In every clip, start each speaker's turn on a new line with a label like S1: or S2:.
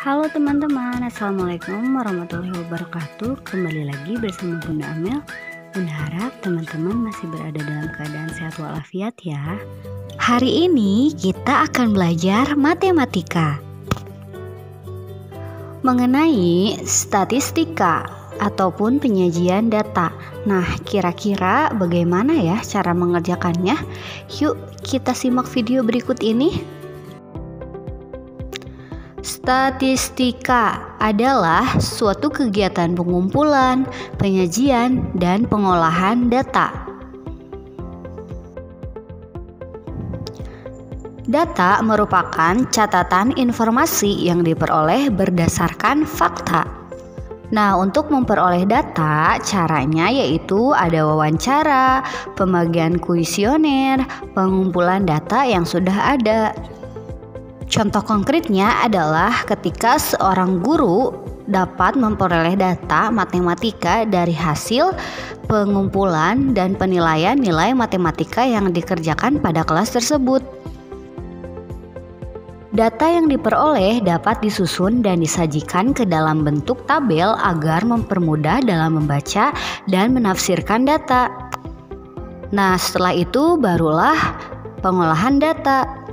S1: Halo teman-teman, Assalamualaikum warahmatullahi wabarakatuh. Kembali lagi bersama Bunda Amel. Bunda harap teman-teman masih berada dalam keadaan sehat walafiat ya. Hari ini kita akan belajar matematika mengenai statistika ataupun penyajian data. Nah, kira-kira bagaimana ya cara mengerjakannya? Yuk kita simak video berikut ini. Statistika adalah suatu kegiatan pengumpulan, penyajian, dan pengolahan data. Data merupakan catatan informasi yang diperoleh berdasarkan fakta. Nah, untuk memperoleh data, caranya yaitu ada wawancara, pembagian kuesioner, pengumpulan data yang sudah ada. Contoh konkretnya adalah ketika seorang guru dapat memperoleh data matematika dari hasil pengumpulan dan penilaian nilai matematika yang dikerjakan pada kelas tersebut. Data yang diperoleh dapat disusun dan disajikan ke dalam bentuk tabel agar mempermudah dalam membaca dan menafsirkan data. Nah, setelah itu barulah pengolahan data.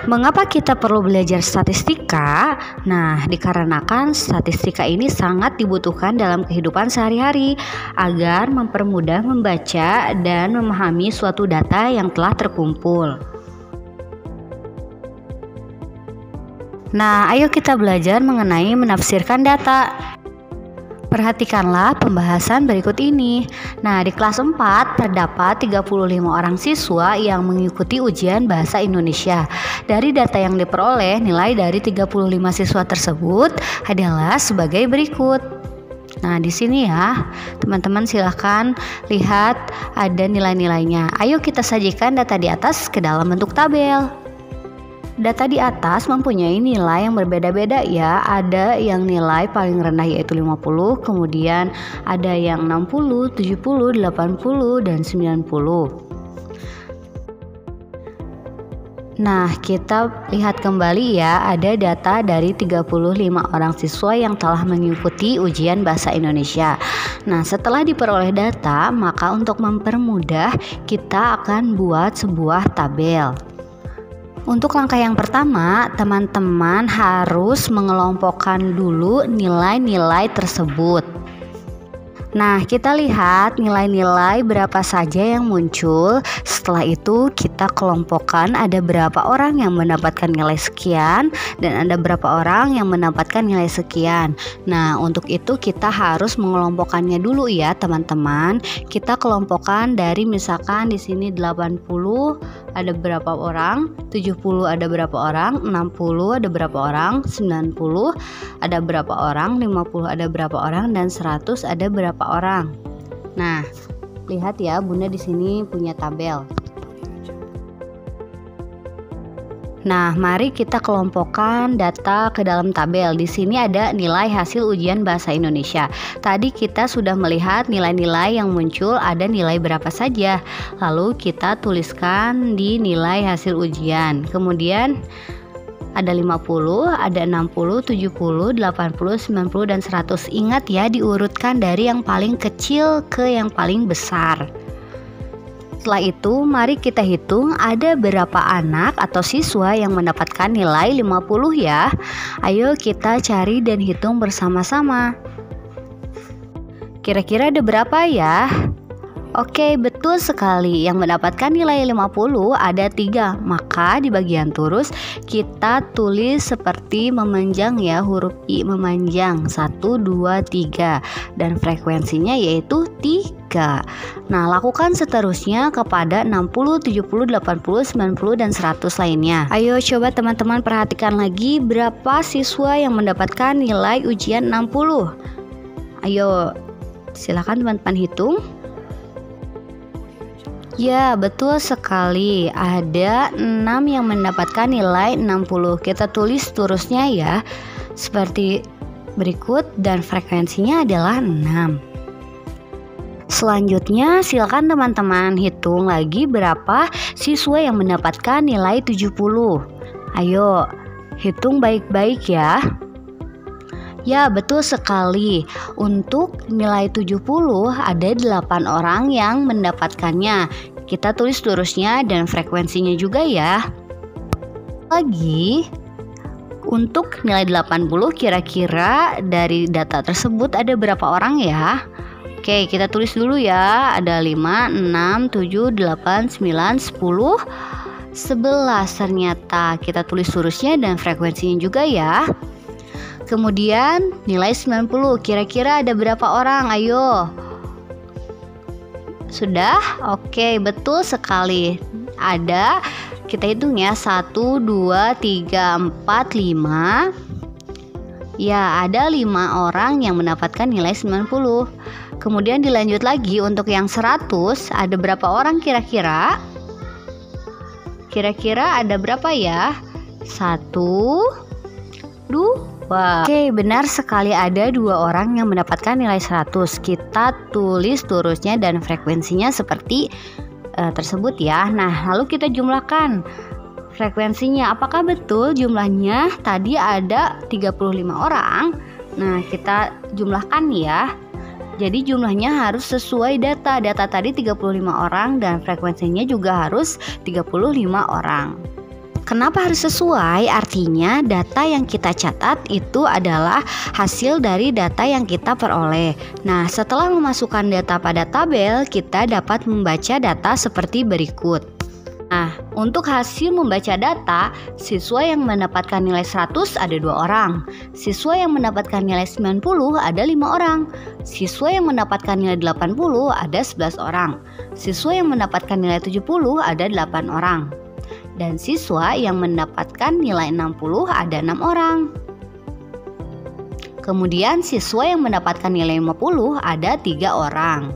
S1: Mengapa kita perlu belajar statistika? Nah, dikarenakan statistika ini sangat dibutuhkan dalam kehidupan sehari-hari agar mempermudah membaca dan memahami suatu data yang telah terkumpul. Nah, ayo kita belajar mengenai menafsirkan data. Perhatikanlah pembahasan berikut ini. Nah, di kelas 4 terdapat 35 orang siswa yang mengikuti ujian bahasa Indonesia. Dari data yang diperoleh, nilai dari 35 siswa tersebut adalah sebagai berikut. Nah, di sini ya, teman-teman silahkan lihat ada nilai-nilainya. Ayo kita sajikan data di atas ke dalam bentuk tabel. Data di atas mempunyai nilai yang berbeda-beda ya. Ada yang nilai paling rendah yaitu 50, kemudian ada yang 60, 70, 80, dan 90. Nah, kita lihat kembali ya, ada data dari 35 orang siswa yang telah mengikuti ujian bahasa Indonesia. Nah, setelah diperoleh data, maka untuk mempermudah kita akan buat sebuah tabel. Untuk langkah yang pertama, teman-teman harus mengelompokkan dulu nilai-nilai tersebut. Nah, kita lihat nilai-nilai berapa saja yang muncul. Setelah itu kita kelompokkan ada berapa orang yang mendapatkan nilai sekian dan ada berapa orang yang mendapatkan nilai sekian. Nah, untuk itu kita harus mengelompokkannya dulu ya, teman-teman. Kita kelompokkan dari misalkan di sini 80 ada berapa orang, 70 ada berapa orang, 60 ada berapa orang, 90 ada berapa orang, 50 ada berapa orang, dan 100 ada berapa orang. Nah, lihat ya, Bunda di sini punya tabel. Nah, mari kita kelompokkan data ke dalam tabel. Di sini ada nilai hasil ujian bahasa Indonesia. Tadi kita sudah melihat nilai-nilai yang muncul ada nilai berapa saja. Lalu kita tuliskan di nilai hasil ujian. Kemudian ada 50, ada 60, 70, 80, 90, dan 100. Ingat ya, diurutkan dari yang paling kecil ke yang paling besar. Setelah itu, mari kita hitung ada berapa anak atau siswa yang mendapatkan nilai 50 ya. Ayo kita cari dan hitung bersama-sama. Kira-kira ada berapa ya? Oke, betul sekali. Yang mendapatkan nilai 50 ada 3. Maka di bagian terus kita tulis seperti memanjang ya, huruf I memanjang 1, 2, 3. Dan frekuensinya yaitu 3. Nah, lakukan seterusnya kepada 60, 70, 80, 90, dan 100 lainnya. Ayo coba teman-teman perhatikan lagi berapa siswa yang mendapatkan nilai ujian 60. Ayo, silakan teman-teman hitung. Ya, betul sekali. Ada 6 yang mendapatkan nilai 60. Kita tulis terusnya ya, seperti berikut, dan frekuensinya adalah 6. Selanjutnya, silakan teman-teman hitung lagi berapa siswa yang mendapatkan nilai 70. Ayo, hitung baik-baik ya. Ya, betul sekali. Untuk nilai 70 ada 8 orang yang mendapatkannya. Kita tulis lurusnya dan frekuensinya juga ya. Lagi, untuk nilai 80 kira-kira dari data tersebut ada berapa orang ya? Oke, kita tulis dulu ya. Ada 5, 6, 7, 8, 9, 10, 11 ternyata. Kita tulis lurusnya dan frekuensinya juga ya. Kemudian nilai 90, kira-kira ada berapa orang? Ayo. Sudah? Oke, betul sekali. Ada, kita hitung ya, 1, 2, 3, 4, 5. Ya, ada 5 orang yang mendapatkan nilai 90. Kemudian dilanjut lagi untuk yang 100, ada berapa orang kira-kira? Kira-kira ada berapa ya? 1, 2. Oke, benar sekali, ada 2 orang yang mendapatkan nilai 100. Kita tulis lurusnya dan frekuensinya seperti tersebut ya. Nah, lalu kita jumlahkan frekuensinya. Apakah betul jumlahnya tadi ada 35 orang? Nah, kita jumlahkan ya. Jadi jumlahnya harus sesuai data. Data tadi 35 orang dan frekuensinya juga harus 35 orang. Kenapa harus sesuai? Artinya data yang kita catat itu adalah hasil dari data yang kita peroleh. Nah, setelah memasukkan data pada tabel, kita dapat membaca data seperti berikut. Nah, untuk hasil membaca data, siswa yang mendapatkan nilai 100 ada 2 orang. Siswa yang mendapatkan nilai 90 ada 5 orang. Siswa yang mendapatkan nilai 80 ada 11 orang. Siswa yang mendapatkan nilai 70 ada 8 orang. Dan siswa yang mendapatkan nilai 60 ada 6 orang. Kemudian siswa yang mendapatkan nilai 50 ada 3 orang.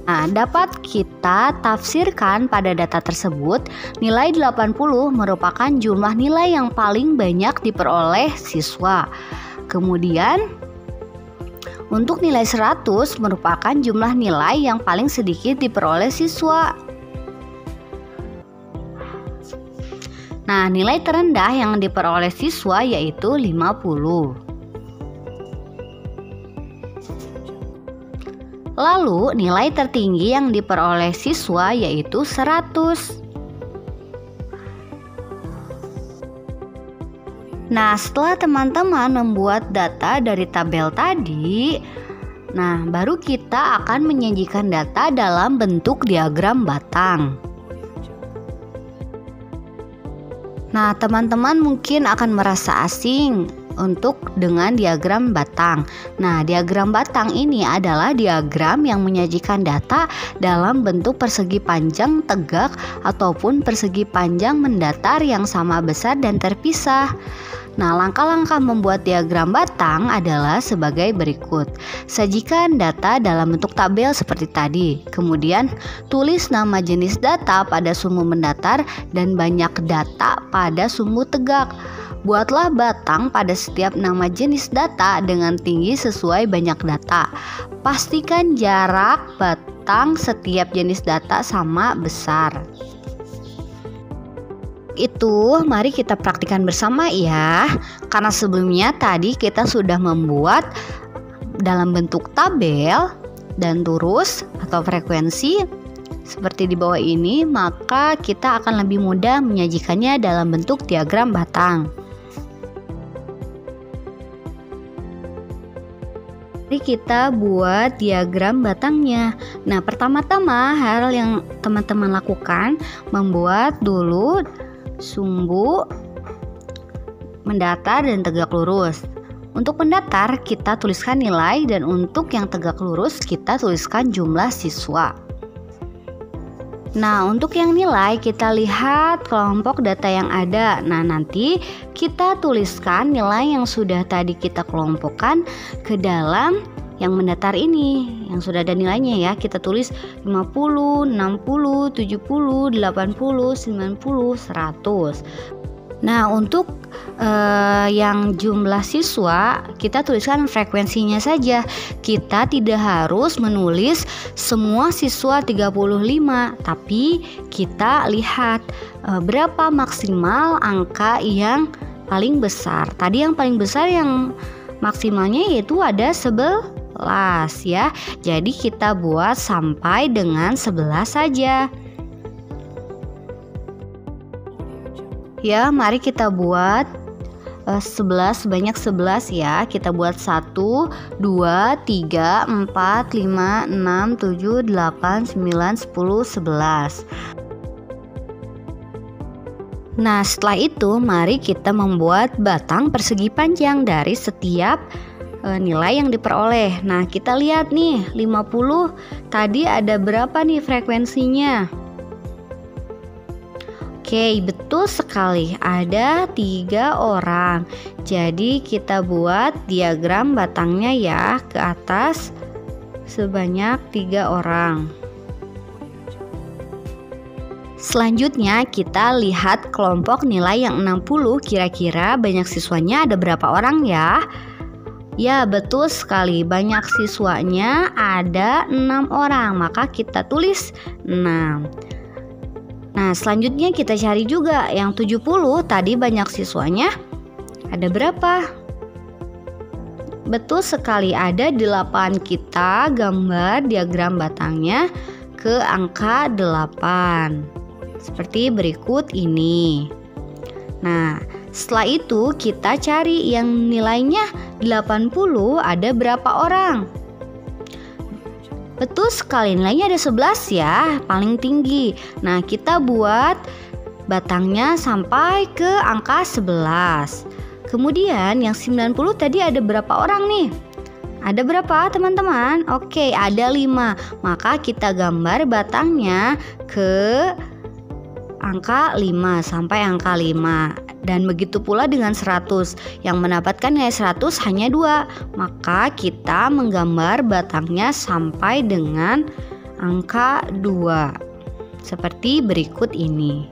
S1: Nah, dapat kita tafsirkan pada data tersebut, nilai 80 merupakan jumlah nilai yang paling banyak diperoleh siswa. Kemudian untuk nilai 100 merupakan jumlah nilai yang paling sedikit diperoleh siswa. Nah, nilai terendah yang diperoleh siswa yaitu 50. Lalu, nilai tertinggi yang diperoleh siswa yaitu 100. Nah, setelah teman-teman membuat data dari tabel tadi, nah baru kita akan menyajikan data dalam bentuk diagram batang. Nah, teman-teman mungkin akan merasa asing untuk dengan diagram batang. Nah, diagram batang ini adalah diagram yang menyajikan data dalam bentuk persegi panjang tegak ataupun persegi panjang mendatar yang sama besar dan terpisah. Nah, langkah-langkah membuat diagram batang adalah sebagai berikut. Sajikan data dalam bentuk tabel seperti tadi. Kemudian, tulis nama jenis data pada sumbu mendatar dan banyak data pada sumbu tegak. Buatlah batang pada setiap nama jenis data dengan tinggi sesuai banyak data. Pastikan jarak batang setiap jenis data sama besar. Itu mari kita praktikkan bersama ya. Karena sebelumnya tadi kita sudah membuat dalam bentuk tabel dan lurus atau frekuensi seperti di bawah ini, maka kita akan lebih mudah menyajikannya dalam bentuk diagram batang. Mari kita buat diagram batangnya. Nah, pertama-tama hal yang teman-teman lakukan, membuat dulu sumbu mendatar dan tegak lurus. Untuk mendatar kita tuliskan nilai dan untuk yang tegak lurus kita tuliskan jumlah siswa. Nah, untuk yang nilai kita lihat kelompok data yang ada. Nah, nanti kita tuliskan nilai yang sudah tadi kita kelompokkan ke dalam yang mendatar ini, yang sudah ada nilainya ya. Kita tulis 50, 60, 70, 80, 90, 100. Nah, untuk yang jumlah siswa, kita tuliskan frekuensinya saja. Kita tidak harus menulis semua siswa 35, tapi kita lihat berapa maksimal angka yang paling besar. Tadi yang paling besar yang maksimalnya yaitu ada 11 ya. Jadi kita buat sampai dengan 11 saja. Ya, mari kita buat 11 sebanyak 11 ya. Kita buat 1, 2, 3, 4, 5, 6, 7, 8, 9, 10, 11. Nah, setelah itu mari kita membuat batang persegi panjang dari setiap nilai yang diperoleh. Nah, kita lihat nih, 50 tadi ada berapa nih frekuensinya? Oke, betul sekali, ada 3 orang. Jadi kita buat diagram batangnya ya, ke atas sebanyak 3 orang. Selanjutnya kita lihat kelompok nilai yang 60, kira-kira banyak siswanya ada berapa orang ya? Ya, betul sekali, banyak siswanya ada 6 orang, maka kita tulis 6. Nah, selanjutnya kita cari juga yang 70, tadi banyak siswanya ada berapa? Betul sekali, ada 8. Kita gambar diagram batangnya ke angka 8 seperti berikut ini. Nah, setelah itu kita cari yang nilainya 80 ada berapa orang? Betul sekali, nilainya ada 11 ya, paling tinggi. Nah, kita buat batangnya sampai ke angka 11. Kemudian yang 90 tadi ada berapa orang nih? Ada berapa teman-teman? Oke, ada 5. Maka kita gambar batangnya ke angka 5 sampai angka 5. Dan begitu pula dengan 100. Yang mendapatkan nilai 100 hanya 2. Maka kita menggambar batangnya sampai dengan angka 2 seperti berikut ini.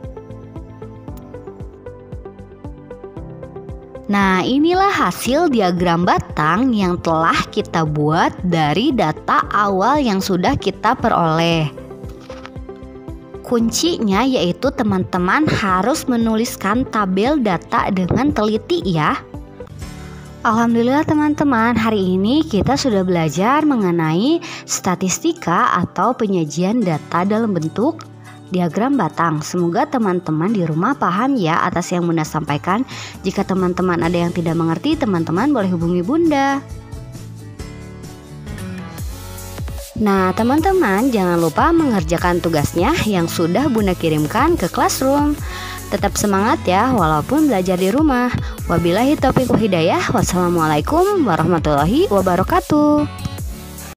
S1: Nah, inilah hasil diagram batang yang telah kita buat dari data awal yang sudah kita peroleh. Kuncinya yaitu teman-teman harus menuliskan tabel data dengan teliti ya. Alhamdulillah teman-teman, hari ini kita sudah belajar mengenai statistika atau penyajian data dalam bentuk diagram batang. Semoga teman-teman di rumah paham ya atas yang Bunda sampaikan. Jika teman-teman ada yang tidak mengerti, teman-teman boleh hubungi Bunda. Nah, teman-teman jangan lupa mengerjakan tugasnya yang sudah Bunda kirimkan ke Classroom. Tetap semangat ya walaupun belajar di rumah. Wabillahi taufiq wal hidayah. Wassalamualaikum warahmatullahi wabarakatuh.